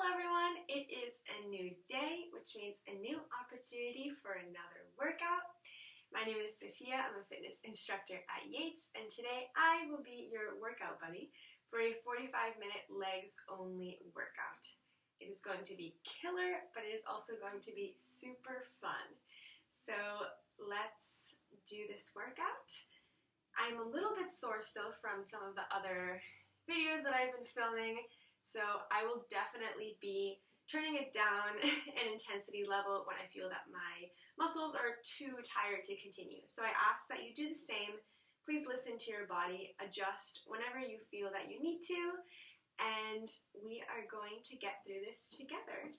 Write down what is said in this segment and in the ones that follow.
Hello everyone, it is a new day, which means a new opportunity for another workout. My name is Sofia, I'm a fitness instructor at Yates, and today I will be your workout buddy for a 45-minute legs only workout. It is going to be killer, but it is also going to be super fun. So let's do this workout. I'm a little bit sore still from some of the other videos that I've been filming, so I will definitely be turning it down an intensity level when I feel that my muscles are too tired to continue. So I ask that you do the same. Please listen to your body, adjust whenever you feel that you need to, and we are going to get through this together.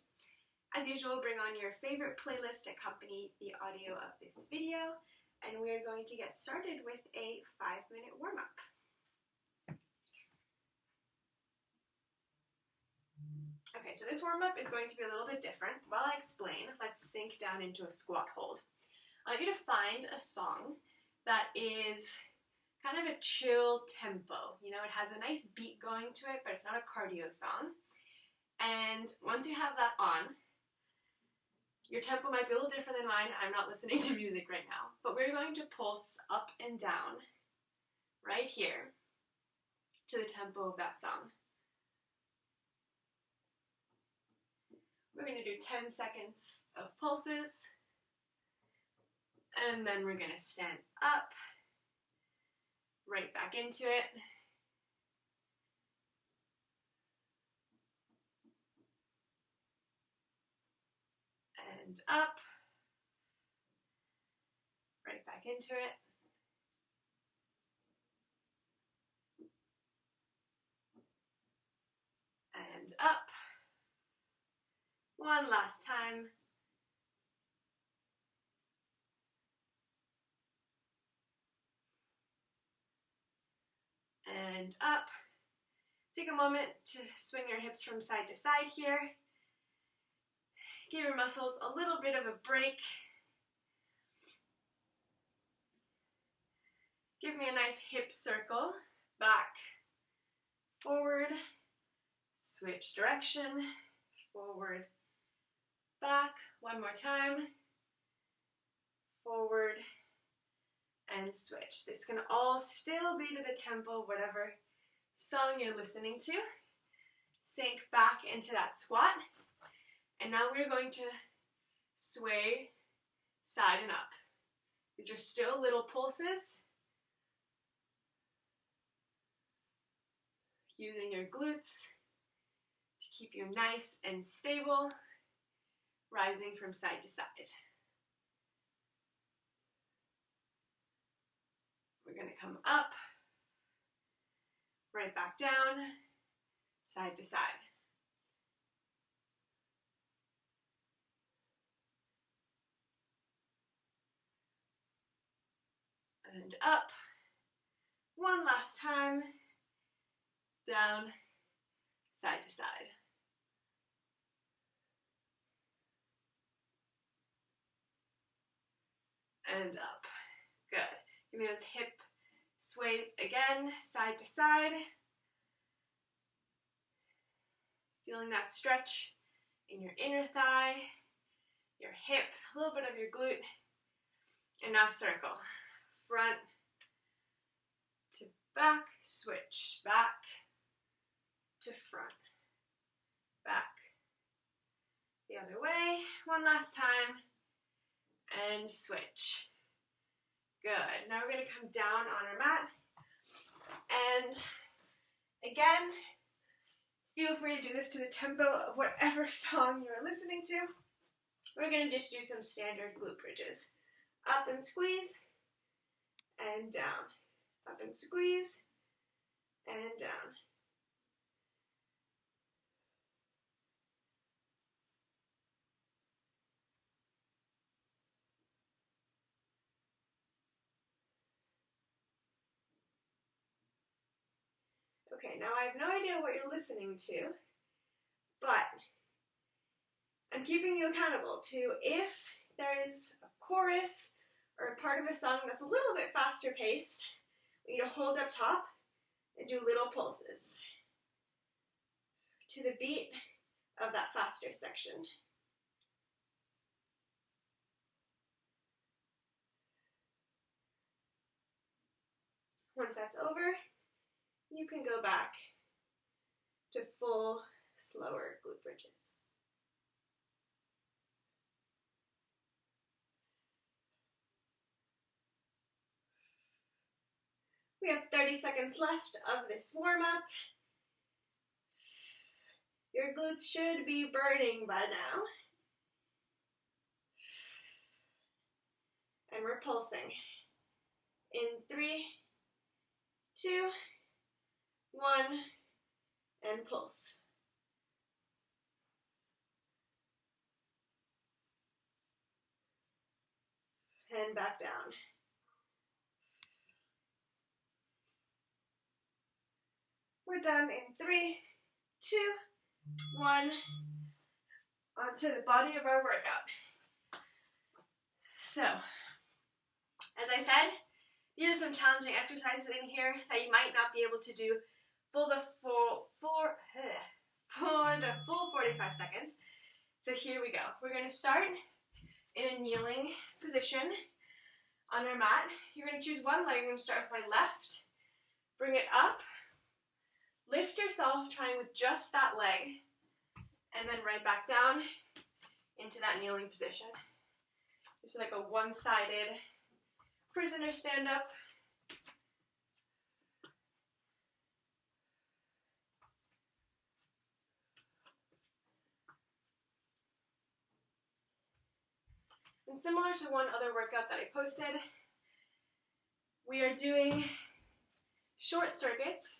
As usual, bring on your favorite playlist to accompany the audio of this video, and we are going to get started with a 5-minute warm-up. Okay, so this warm-up is going to be a little bit different. While I explain, let's sink down into a squat hold. I want you to find a song that is kind of a chill tempo. You know, it has a nice beat going to it, but it's not a cardio song. And once you have that on, your tempo might be a little different than mine. I'm not listening to music right now, but we're going to pulse up and down right here to the tempo of that song. We're going to do 10 seconds of pulses, and then we're going to stand up, right back into it. And up, right back into it. And up. One last time. And up. Take a moment to swing your hips from side to side here. Give your muscles a little bit of a break. Give me a nice hip circle. Back, forward, switch direction, forward, back, one more time, forward, and switch. This can all still be to the tempo of whatever song you're listening to. Sink back into that squat, and now we're going to sway side and up. These are still little pulses. Using your glutes to keep you nice and stable, rising from side to side. We're going to come up, right back down, side to side. And up. One last time. Down, side to side. And up. Good. Give me those hip sways again, side to side. Feeling that stretch in your inner thigh, your hip, a little bit of your glute. And now circle. Front to back, switch. Back to front. Back. The other way. One last time. And switch. Good. Now we're going to come down on our mat. And again, feel free to do this to the tempo of whatever song you're listening to. We're going to just do some standard glute bridges. Up and squeeze, and down. Up and squeeze, and down. Okay, now I have no idea what you're listening to, but I'm keeping you accountable to if there is a chorus or a part of a song that's a little bit faster paced, I want you to hold up top and do little pulses. To the beat of that faster section. Once that's over, you can go back to full, slower glute bridges. We have 30 seconds left of this warm-up. Your glutes should be burning by now. And we're pulsing. In 3, 2, 1, and pulse. And back down. We're done in 3, 2, 1, onto the body of our workout. So, as I said, these are some challenging exercises in here that you might not be able to do for the full 45 seconds. So here we go. We're going to start in a kneeling position on our mat. You're going to choose one leg. I'm going to start with my left. Bring it up. Lift yourself, trying with just that leg, and then right back down into that kneeling position. Just like a one-sided prisoner stand-up. And similar to one other workout that I posted, we are doing short circuits,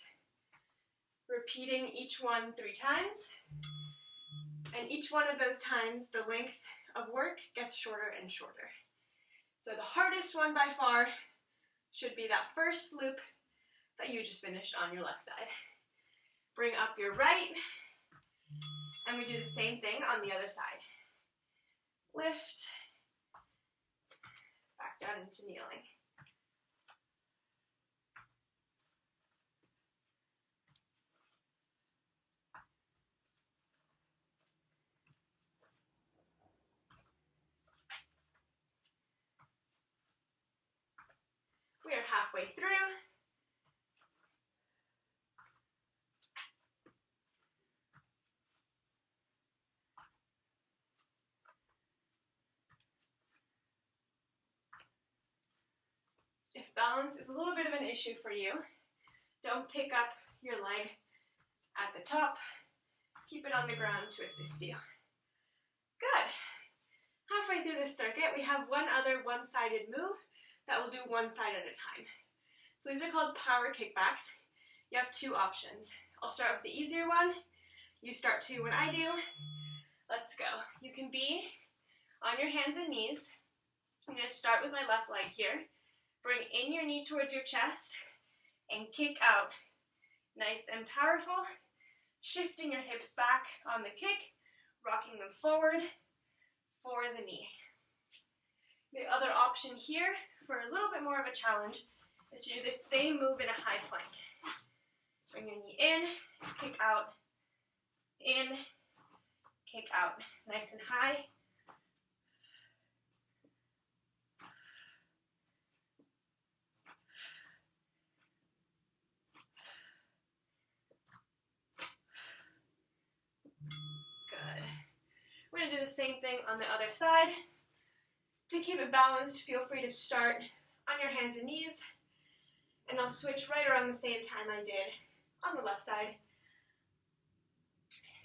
repeating each one 3 times, and each one of those times the length of work gets shorter and shorter. So the hardest one by far should be that first loop that you just finished on your left side. Bring up your right, and we do the same thing on the other side. Lift, back down into kneeling. We are halfway through. If balance is a little bit of an issue for you, don't pick up your leg at the top. Keep it on the ground to assist you. Good. Halfway through this circuit, we have one other one-sided move that we'll do one side at a time. So these are called power kickbacks. You have 2 options. I'll start with the easier one. You start 2 when I do. Let's go. You can be on your hands and knees. I'm going to start with my left leg here. Bring in your knee towards your chest and kick out. Nice and powerful. Shifting your hips back on the kick, rocking them forward for the knee. The other option here, for a little bit more of a challenge, is to do this same move in a high plank. Bring your knee in, kick out, in, kick out. Nice and high. Good. We're going to do the same thing on the other side. To keep it balanced, feel free to start on your hands and knees, and I'll switch right around the same time I did on the left side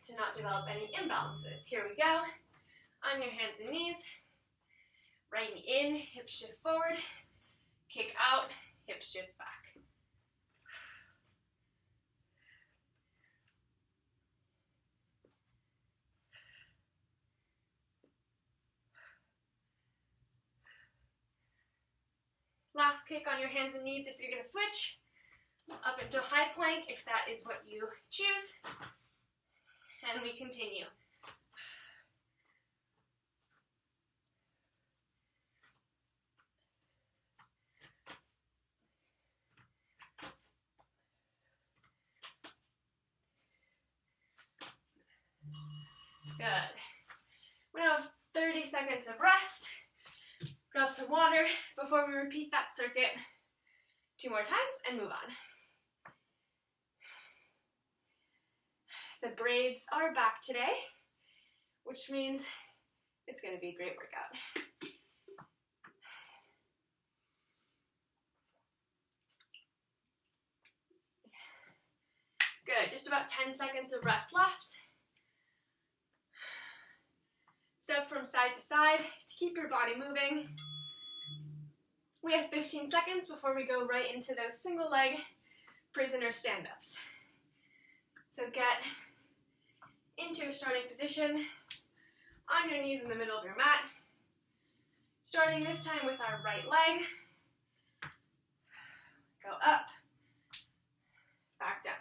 to not develop any imbalances. Here we go. On your hands and knees, right knee in, hip shift forward, kick out, hip shift back. Last kick on your hands and knees if you're going to switch. Up into high plank if that is what you choose. And we continue. Good. We now have 30 seconds of rest. Grab some water before we repeat that circuit 2 more times and move on. The braids are back today, which means it's going to be a great workout. Good, just about 10 seconds of rest left. Step from side to side to keep your body moving. We have 15 seconds before we go right into those single leg prisoner stand-ups. So get into your starting position on your knees in the middle of your mat. Starting this time with our right leg. Go up, back down.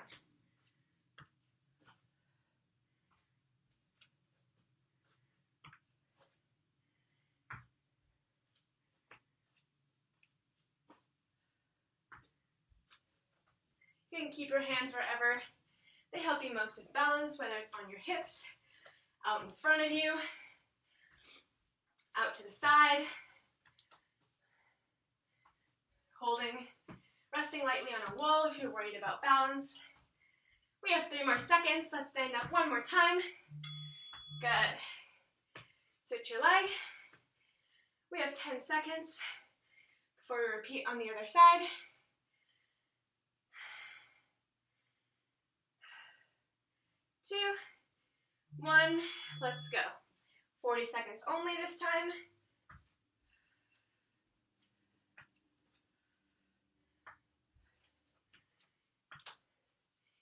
You can keep your hands wherever they help you most with balance, whether it's on your hips, out in front of you, out to the side, resting lightly on a wall if you're worried about balance. We have 3 more seconds. Let's stand up one more time. Good. Switch your leg. We have 10 seconds before we repeat on the other side. 2, 1, let's go. 40 seconds only this time.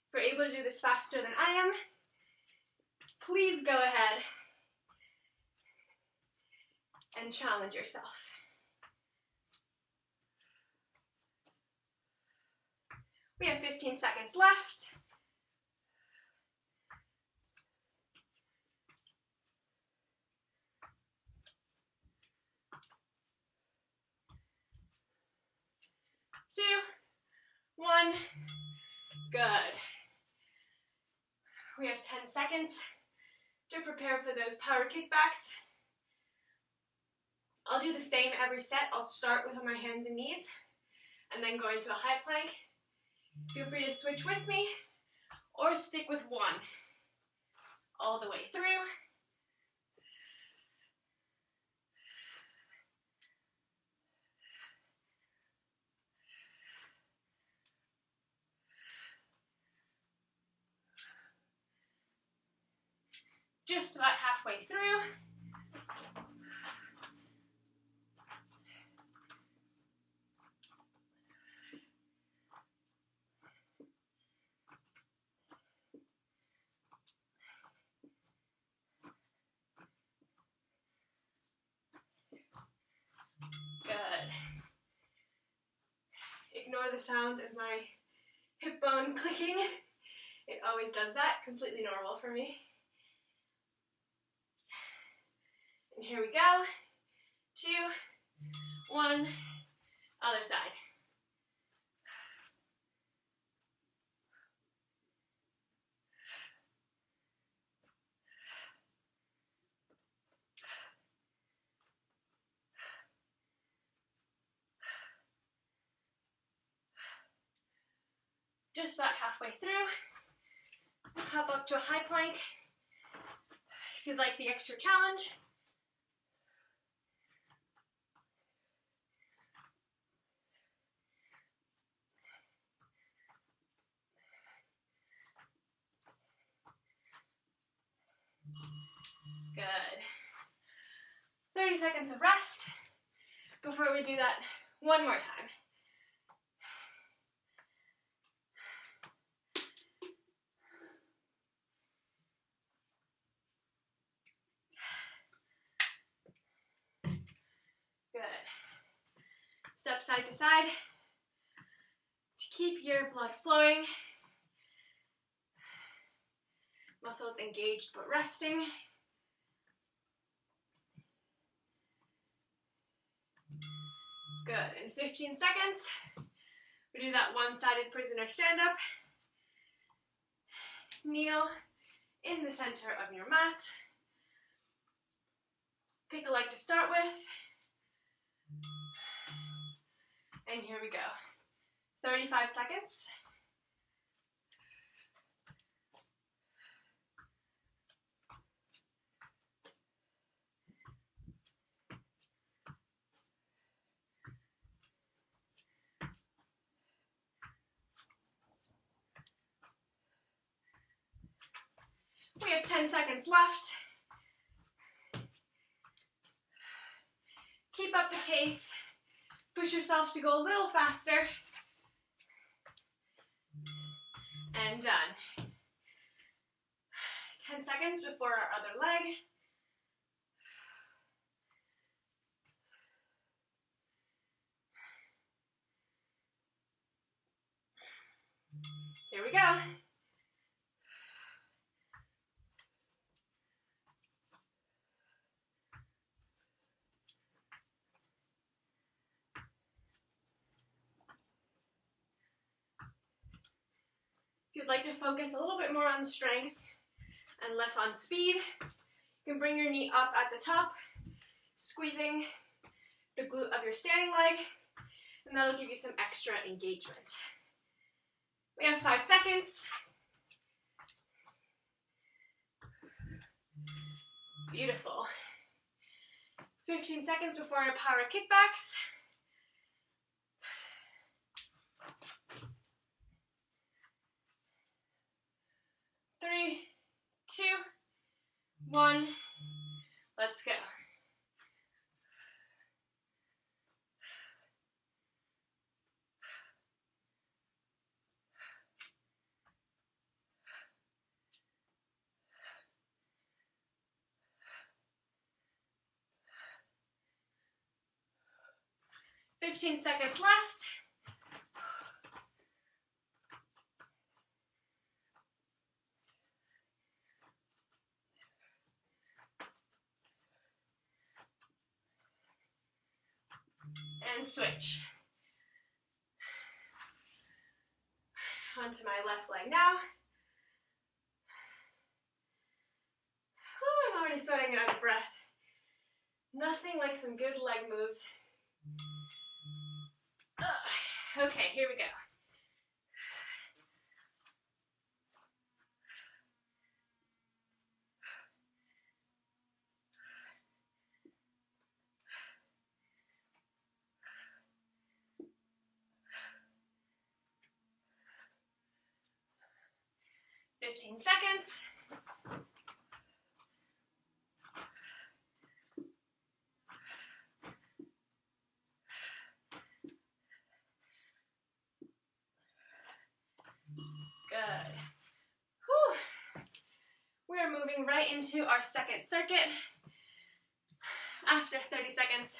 If you're able to do this faster than I am, please go ahead and challenge yourself. We have 15 seconds left. Two, 1, good. We have 10 seconds to prepare for those power kickbacks. I'll do the same every set. I'll start with my hands and knees and then go into a high plank. Feel free to switch with me or stick with one all the way through. Just about halfway through. Good. Ignore the sound of my hip bone clicking. It always does that, completely normal for me. And here we go. 2, 1, other side. Just about halfway through. Hop up to a high plank if you'd like the extra challenge. Good. 30 seconds of rest before we do that one more time. Good. Step side to side to keep your blood flowing. Muscles engaged but resting. Good. In 15 seconds, we do that one-sided prisoner stand-up. Kneel in the center of your mat. Pick a leg to start with. And here we go. 35 seconds. We have 10 seconds left. Keep up the pace. Push yourself to go a little faster. And done. 10 seconds before our other leg. Here we go. If you'd like to focus a little bit more on strength and less on speed, you can bring your knee up at the top, squeezing the glute of your standing leg, and that'll give you some extra engagement. We have 5 seconds. Beautiful. 15 seconds before our power kickbacks. Three, 2, 1, let's go. Fifteen seconds left. And switch. Onto my left leg now. Whew, I'm already sweating and out of breath. Nothing like some good leg moves. Okay, here we go. Fifteen seconds. Good. Whew. We are moving right into our second circuit. After 30 seconds,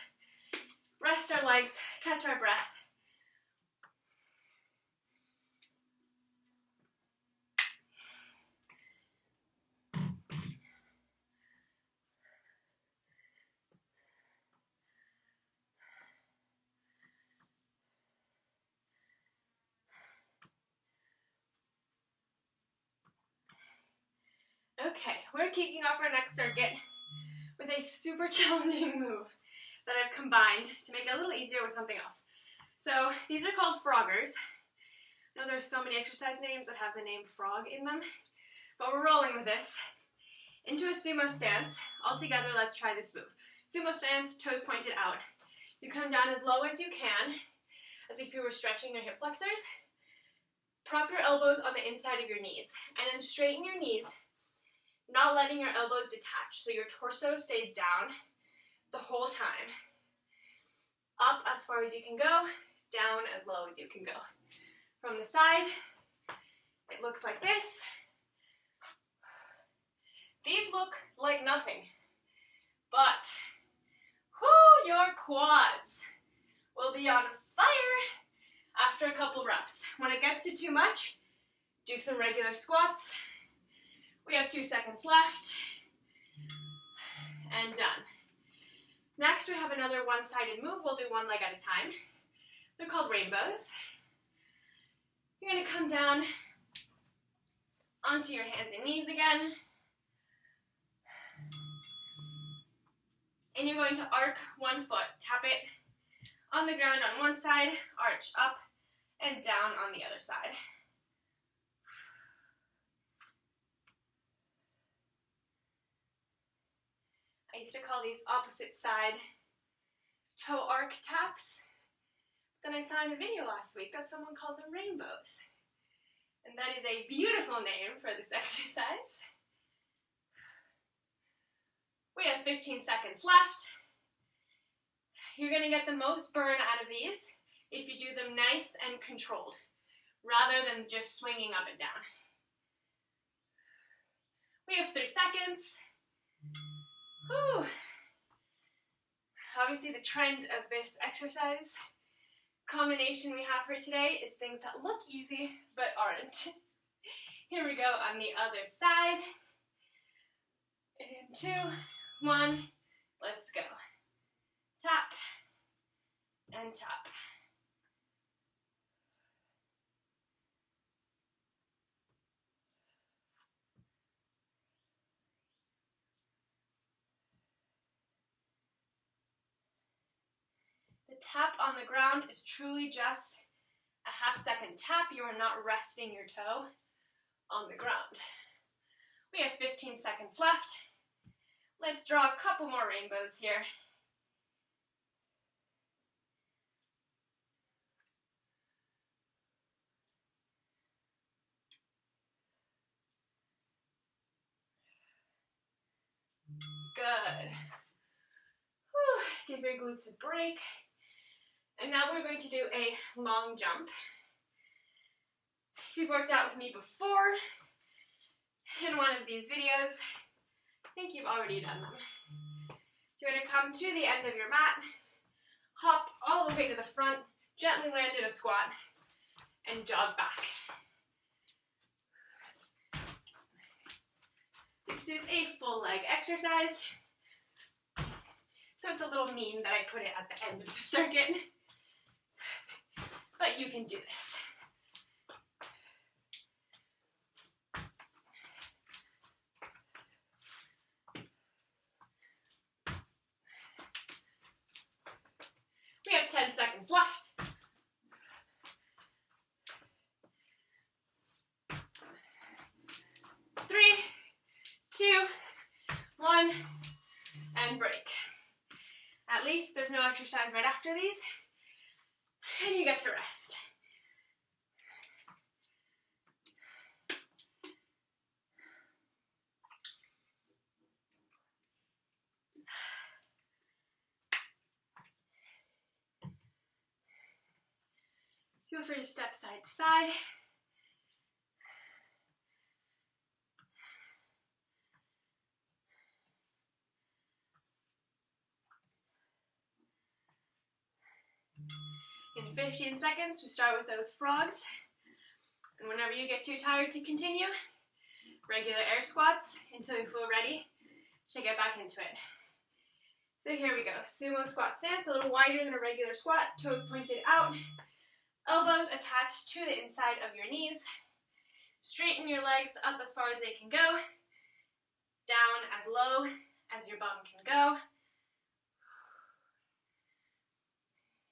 rest our legs, catch our breath. Okay, we're kicking off our next circuit with a super challenging move that I've combined to make it a little easier with something else. So these are called froggers. I know there's so many exercise names that have the name frog in them, but we're rolling with this. Into a sumo stance. All together, let's try this move. Sumo stance, toes pointed out. You come down as low as you can, as if you were stretching your hip flexors. Prop your elbows on the inside of your knees, and then straighten your knees, not letting your elbows detach, so your torso stays down the whole time. Up as far as you can go, down as low as you can go. From the side, it looks like this. These look like nothing, but your quads will be on fire after a couple reps. When it gets to too much, do some regular squats. We have 2 seconds left, and done. Next, we have another one-sided move. We'll do one leg at a time. They're called rainbows. You're going to come down onto your hands and knees again. And you're going to arc one foot. Tap it on the ground on one side, arch up and down on the other side. I used to call these opposite side toe arc taps. Then I saw in a video last week that someone called them rainbows. And that is a beautiful name for this exercise. We have 15 seconds left. You're going to get the most burn out of these if you do them nice and controlled, rather than just swinging up and down. We have 3 seconds. Whew. Obviously the trend of this exercise combination we have for today is things that look easy but aren't. Here we go on the other side. In 2, 1, let's go. Tap and tap. The tap on the ground is truly just a half-second tap. You are not resting your toe on the ground. We have 15 seconds left. Let's draw a couple more rainbows here. Good. Whew. Give your glutes a break. And now we're going to do a long jump. If you've worked out with me before in one of these videos, I think you've already done them. You're going to come to the end of your mat, hop all the way to the front, gently land in a squat, and jog back. This is a full leg exercise, so it's a little mean that I put it at the end of the circuit. But you can do this. We have 10 seconds left. Three, 2, 1, and break. At least there's no exercise right after these. And you get to rest. Feel free to step side to side. In 15 seconds, we start with those frogs. And whenever you get too tired to continue, regular air squats until you feel ready to get back into it. So here we go. Sumo squat stance, a little wider than a regular squat, toes pointed out, elbows attached to the inside of your knees. Straighten your legs up as far as they can go, down as low as your bum can go.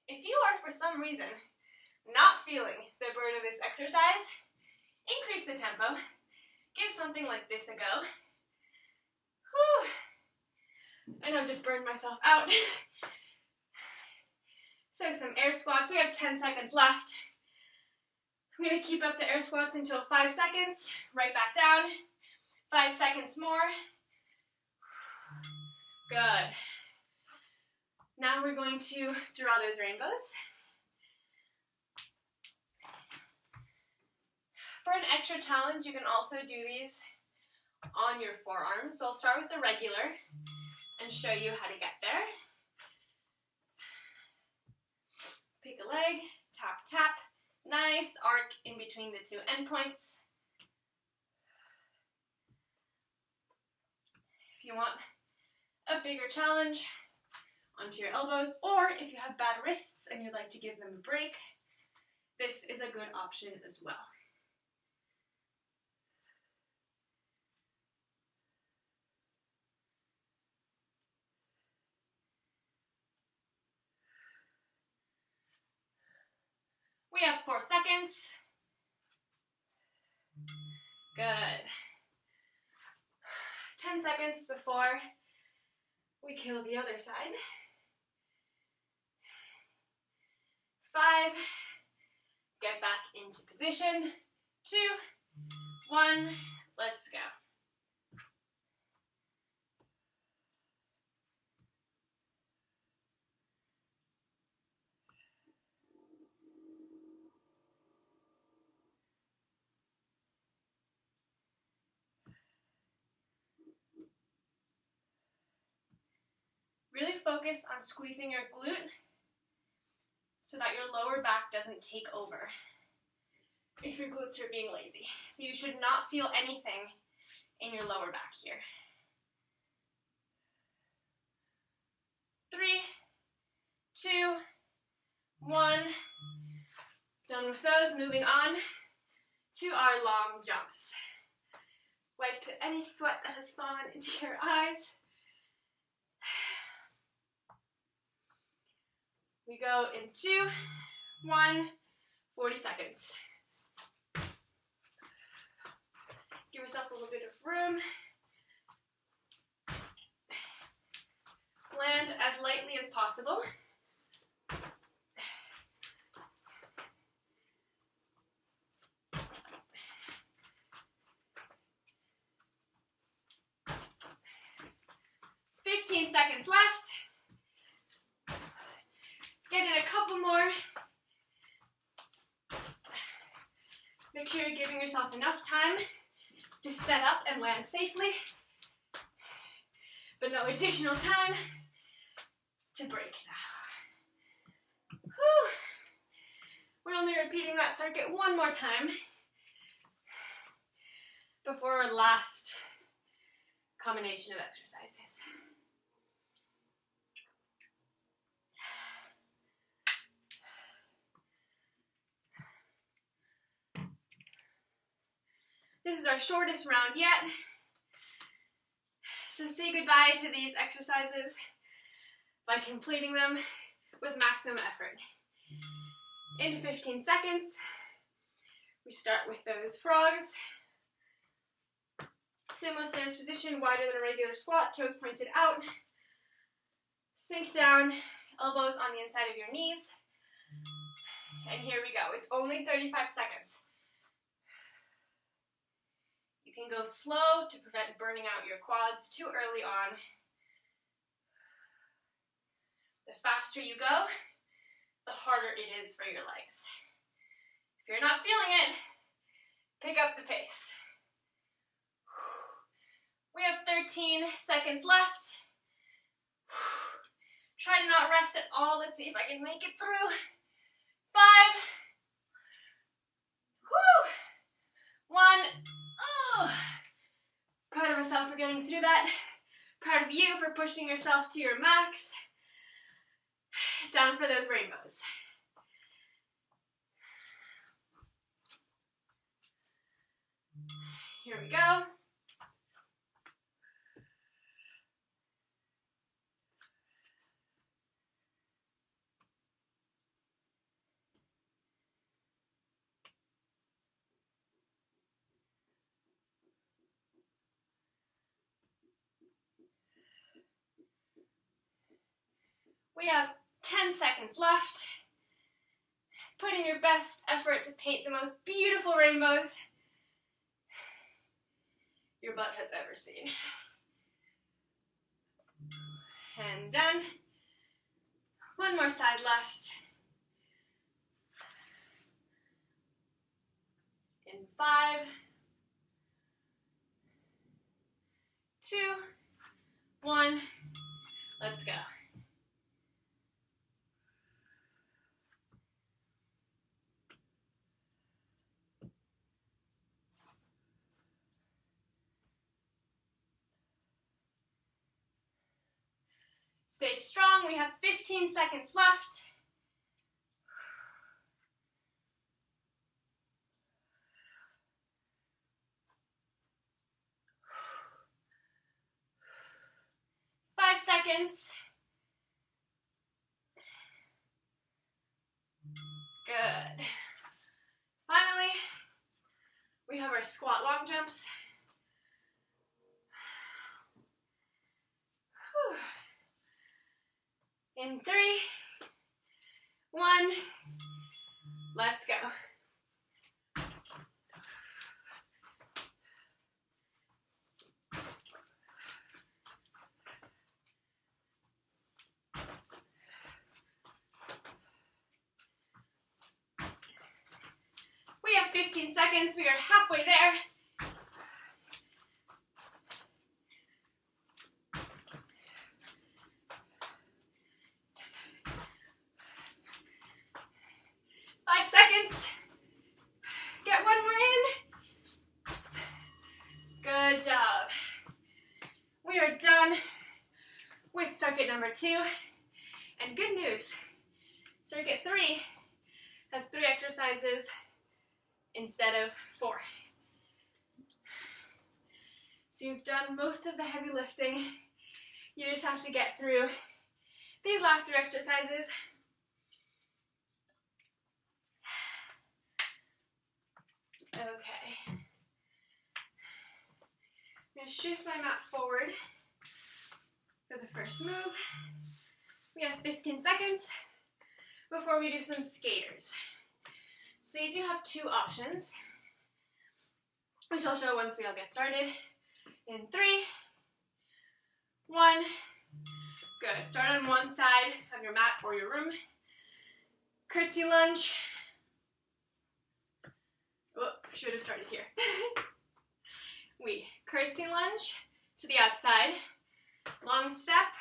If you are, for some reason, not feeling the burn of this exercise, increase the tempo. Give something like this a go. Whew. And I've just burned myself out. So some air squats. We have 10 seconds left. I'm going to keep up the air squats until 5 seconds. Right back down. 5 seconds more. Good. Now we're going to draw those rainbows. For an extra challenge, you can also do these on your forearms. So I'll start with the regular and show you how to get there. Pick a leg, tap, tap. Nice arc in between the two endpoints. If you want a bigger challenge, onto your elbows, or if you have bad wrists and you'd like to give them a break, this is a good option as well. have 4 seconds. Good. 10 seconds before we kill the other side. 5, get back into position. 2, 1, let's go. Really focus on squeezing your glute so that your lower back doesn't take over if your glutes are being lazy. So you should not feel anything in your lower back here. 3, 2, 1. Done with those. Moving on to our long jumps. Wipe any sweat that has fallen into your eyes. We go in 2, 1, 40 seconds. Give yourself a little bit of room. Land as lightly as possible. Seconds left. Get in a couple more. Make sure you're giving yourself enough time to set up and land safely, but no additional time to break now. Whew. We're only repeating that circuit one more time before our last combination of exercises. This is our shortest round yet, so say goodbye to these exercises by completing them with maximum effort. In 15 seconds, we start with those frogs. Sumo stance position, wider than a regular squat, toes pointed out. Sink down, elbows on the inside of your knees. And here we go. It's only 35 seconds. You can go slow to prevent burning out your quads too early on. The faster you go, the harder it is for your legs. If you're not feeling it, pick up the pace. We have 13 seconds left. Try to not rest at all. Let's see if I can make it through. 5. 1. Oh. Proud of myself for getting through that. Proud of you for pushing yourself to your max. Down for those rainbows. Here we go. We have 10 seconds left. Put in your best effort to paint the most beautiful rainbows your butt has ever seen. And done. One more side left. In 5, 2, 1, let's go. Stay strong. We have 15 seconds left. Five seconds. Good. squat long jumps. In 3, 1, let's go. We have 15 seconds. We are halfway there. Get one more in. Good job. We are done with circuit number 2. And good news, circuit 3 has 3 exercises instead of 4. So you've done most of the heavy lifting. You just have to get through these last 3 exercises. Okay. I'm going to shift my mat forward for the first move. We have 15 seconds before we do some skaters. So these you have 2 options, which I'll show once we all get started. In 3, 1, good. Start on one side of your mat or your room. Curtsy lunge. Oh, should have started here. We curtsy lunge to the outside, long step,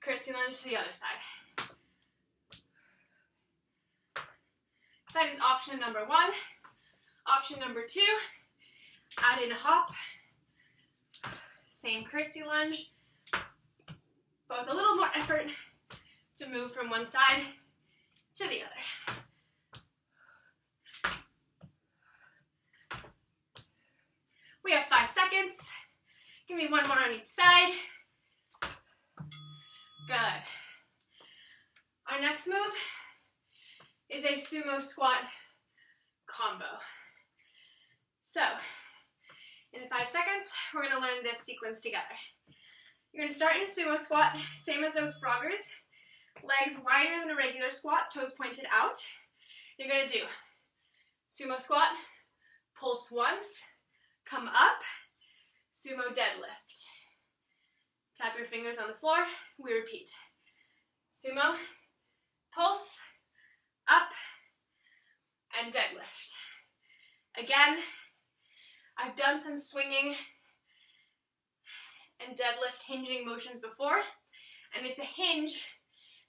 curtsy lunge to the other side. That is option number 1. Option number 2, add in a hop. Same curtsy lunge, but with a little more effort to move from one side to the other. We have 5 seconds. Give me one more on each side. Good. Our next move is a sumo squat combo. So, in 5 seconds, we're going to learn this sequence together. You're going to start in a sumo squat, same as those froggers. Legs wider than a regular squat, toes pointed out. You're going to do sumo squat, pulse once, come up, sumo deadlift. Tap your fingers on the floor, we repeat. Sumo, pulse, up, and deadlift. Again, I've done some swinging and deadlift hinging motions before, and it's a hinge,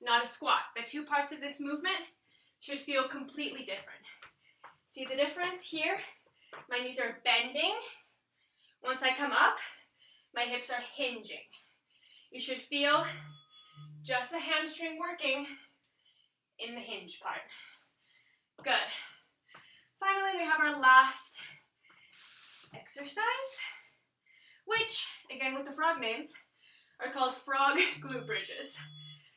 not a squat. The 2 parts of this movement should feel completely different. See the difference here? My knees are bending. Once I come up, my hips are hinging. You should feel just the hamstring working in the hinge part. Good. Finally, we have our last exercise, which, again with the frog names, are called frog glute bridges.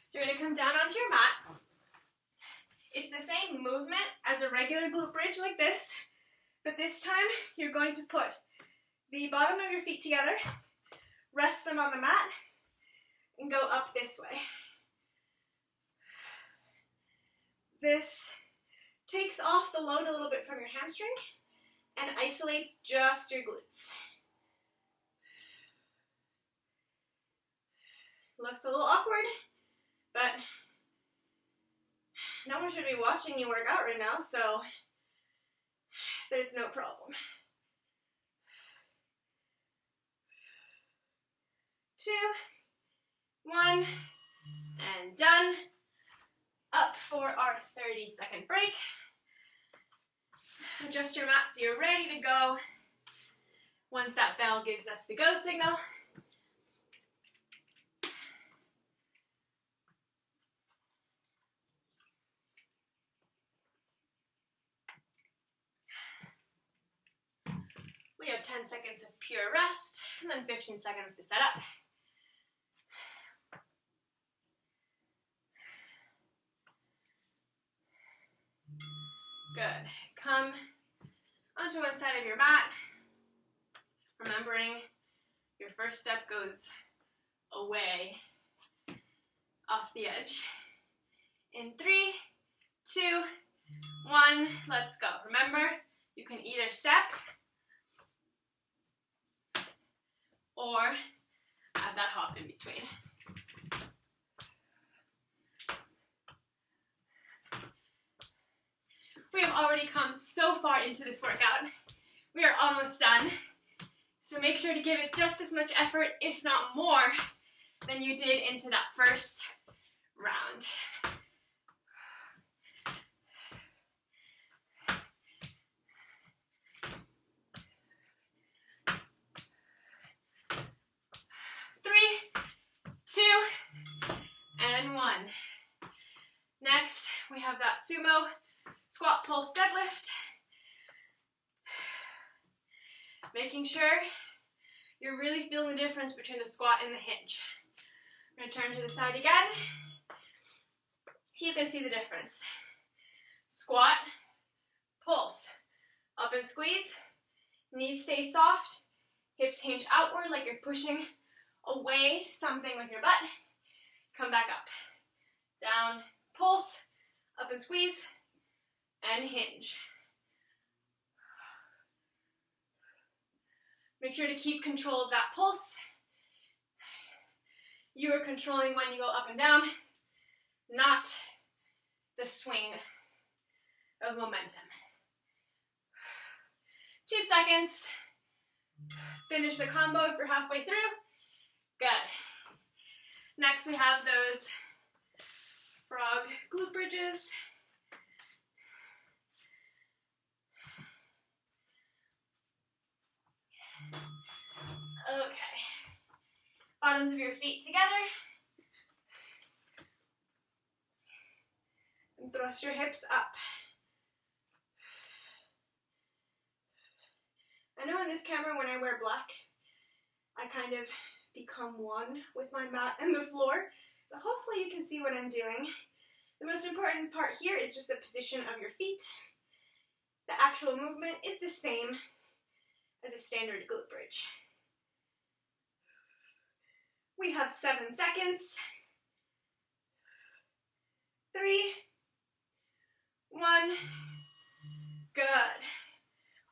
So you're going to come down onto your mat. It's the same movement as a regular glute bridge like this, but this time you're going to put the bottom of your feet together, rest them on the mat, and go up this way. This takes off the load a little bit from your hamstring and isolates just your glutes. Looks a little awkward, but no one should be watching you work out right now, so there's no problem. 2, 1, and done. Up for our 30-second break. Adjust your mat so you're ready to go once that bell gives us the go signal. We have 10 seconds of pure rest, and then 15 seconds to set up. Good. Come onto one side of your mat, remembering your first step goes away off the edge. In 3, 2, 1, let's go. Remember, you can either step or add that hop in between. We have already come so far into this workout. We are almost done. So make sure to give it just as much effort, if not more, than you did into that first round. Three, 2, and 1. Next, we have that Sumo Squat Pulse Deadlift. Making sure you're really feeling the difference between the squat and the hinge. I'm going to turn to the side again so you can see the difference. Squat, pulse, up and squeeze, knees stay soft, hips hinge outward like you're pushing away something with your butt. Come back up. Down, pulse, up and squeeze, and hinge. Make sure to keep control of that pulse. You are controlling when you go up and down, not the swing of momentum. 2 seconds. Finish the combo if you're halfway through. Good. Next we have those frog glute bridges. Okay. Bottoms of your feet together. And thrust your hips up. I know on this camera when I wear black, I kind of become one with my mat and the floor. So hopefully you can see what I'm doing. The most important part here is just the position of your feet. The actual movement is the same as a standard glute bridge. We have 7 seconds. 3, 1, good.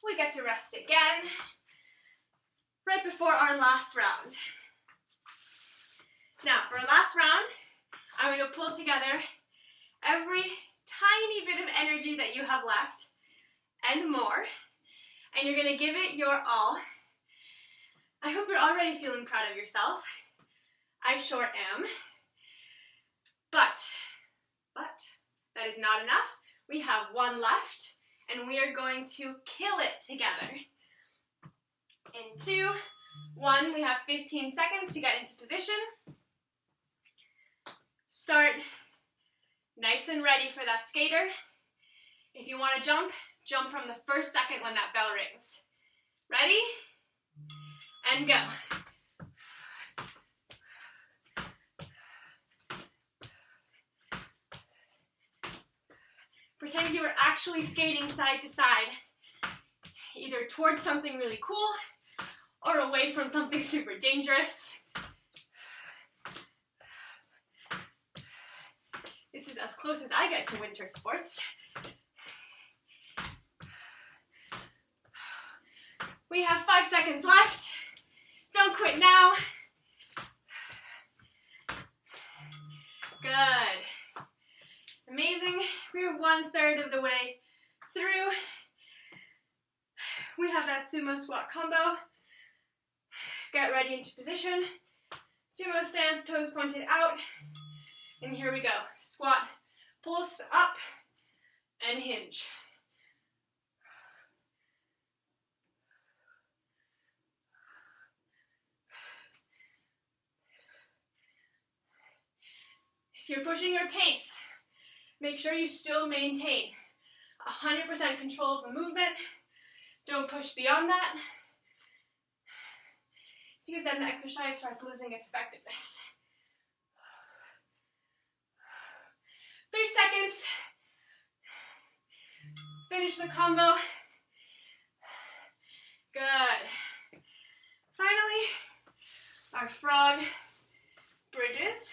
We get to rest again, right before our last round. Now, for our last round, I'm going to pull together every tiny bit of energy that you have left, and more, and you're going to give it your all. I hope you're already feeling proud of yourself. I sure am. But that is not enough. We have 1 left, and we are going to kill it together. In 2, 1, we have 15 seconds to get into position. Start nice and ready for that skater. If you want to jump, jump from the first second when that bell rings. Ready? And go. Pretend you are actually skating side to side, either towards something really cool or away from something super dangerous. This is as close as I get to winter sports. We have 5 seconds left. Don't quit now. Good. Amazing. We're 1/3 of the way through. We have that sumo squat combo. Get ready into position. Sumo stance, toes pointed out. And here we go. Squat, pulse up, and hinge. If you're pushing your pace, make sure you still maintain 100% control of the movement. Don't push beyond that, because then the exercise starts losing its effectiveness. 3 seconds. Finish the combo. Good. Finally, our frog bridges.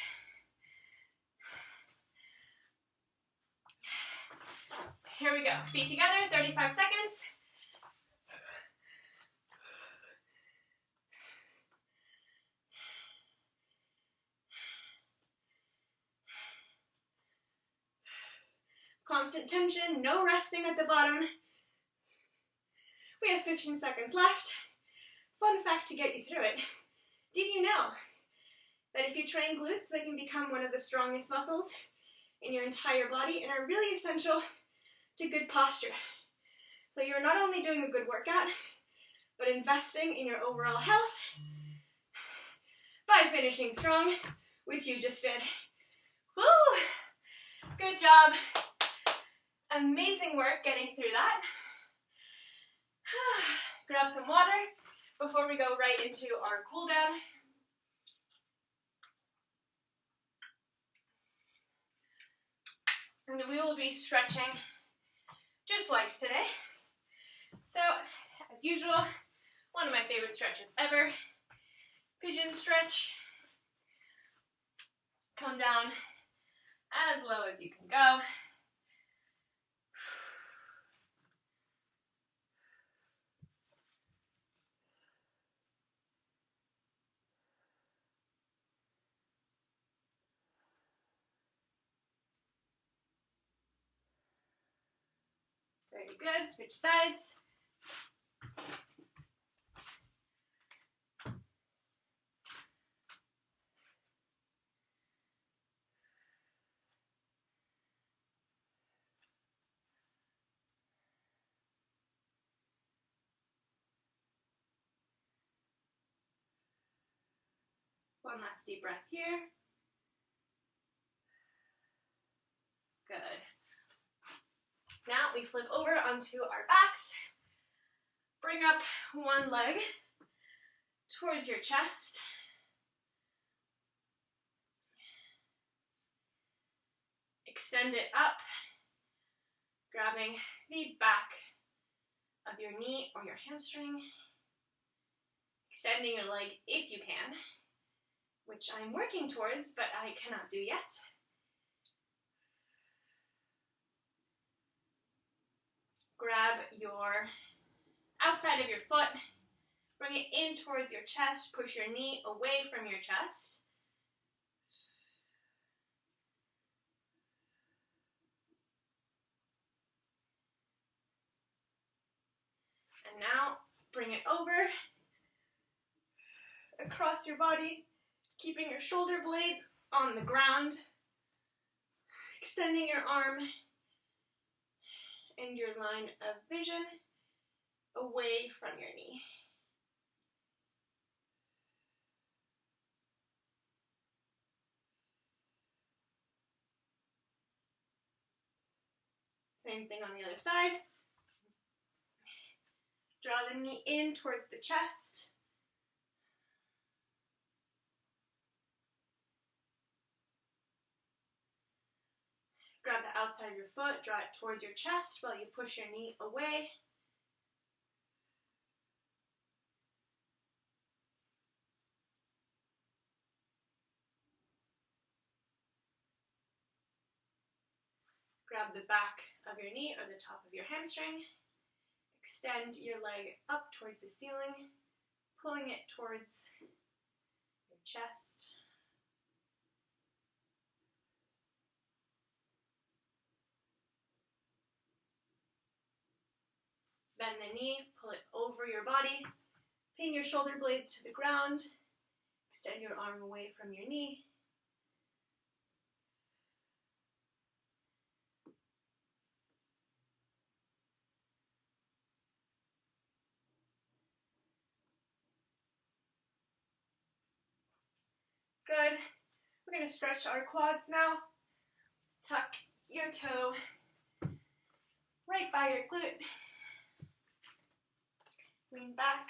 Here we go. Feet together, 35 seconds. Constant tension, no resting at the bottom. We have 15 seconds left. Fun fact to get you through it. Did you know that if you train glutes, they can become one of the strongest muscles in your entire body and are really essential to good posture? So you're not only doing a good workout, but investing in your overall health by finishing strong, which you just did. Woo! Good job. Amazing work getting through that. Grab some water before we go right into our cool down. And we will be stretching just like today. So, as usual, one of my favorite stretches ever, pigeon stretch. Come down as low as you can go. Very good, switch sides. One last deep breath here. Good. Now we flip over onto our backs. Bring up one leg towards your chest. Extend it up, grabbing the back of your knee or your hamstring. Extending your leg if you can, which I'm working towards, but I cannot do yet. Grab your outside of your foot, bring it in towards your chest, push your knee away from your chest. And now bring it over, across your body, keeping your shoulder blades on the ground, extending your arm and your line of vision away from your knee. Same thing on the other side. Draw the knee in towards the chest. Grab the outside of your foot, draw it towards your chest while you push your knee away. Grab the back of your knee or the top of your hamstring. Extend your leg up towards the ceiling, pulling it towards your chest. Bend the knee, pull it over your body, pin your shoulder blades to the ground, extend your arm away from your knee. Good. We're going to stretch our quads now. Tuck your toe right by your glute. Lean back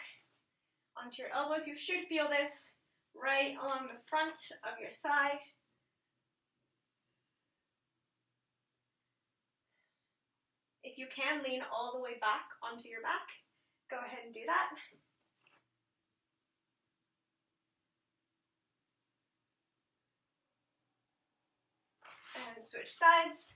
onto your elbows. You should feel this right along the front of your thigh. If you can, lean all the way back onto your back. Go ahead and do that. And switch sides.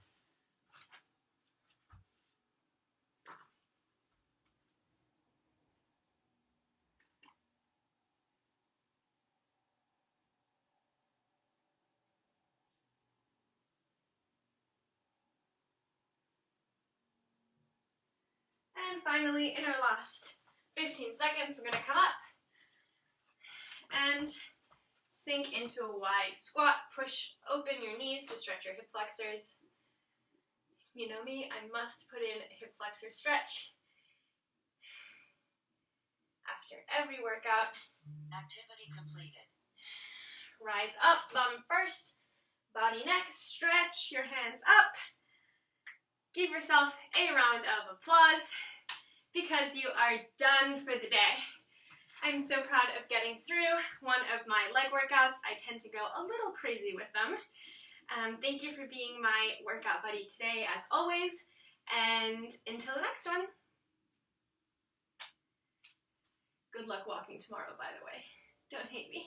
And finally, in our last 15 seconds, we're going to come up and sink into a wide squat. Push open your knees to stretch your hip flexors. You know me, I must put in a hip flexor stretch after every workout. Activity completed. Rise up, bum first, body neck, stretch your hands up. Give yourself a round of applause because you are done for the day. I'm so proud of getting through one of my leg workouts. I tend to go a little crazy with them. Thank you for being my workout buddy today, as always, and until the next one. Good luck walking tomorrow, by the way. Don't hate me.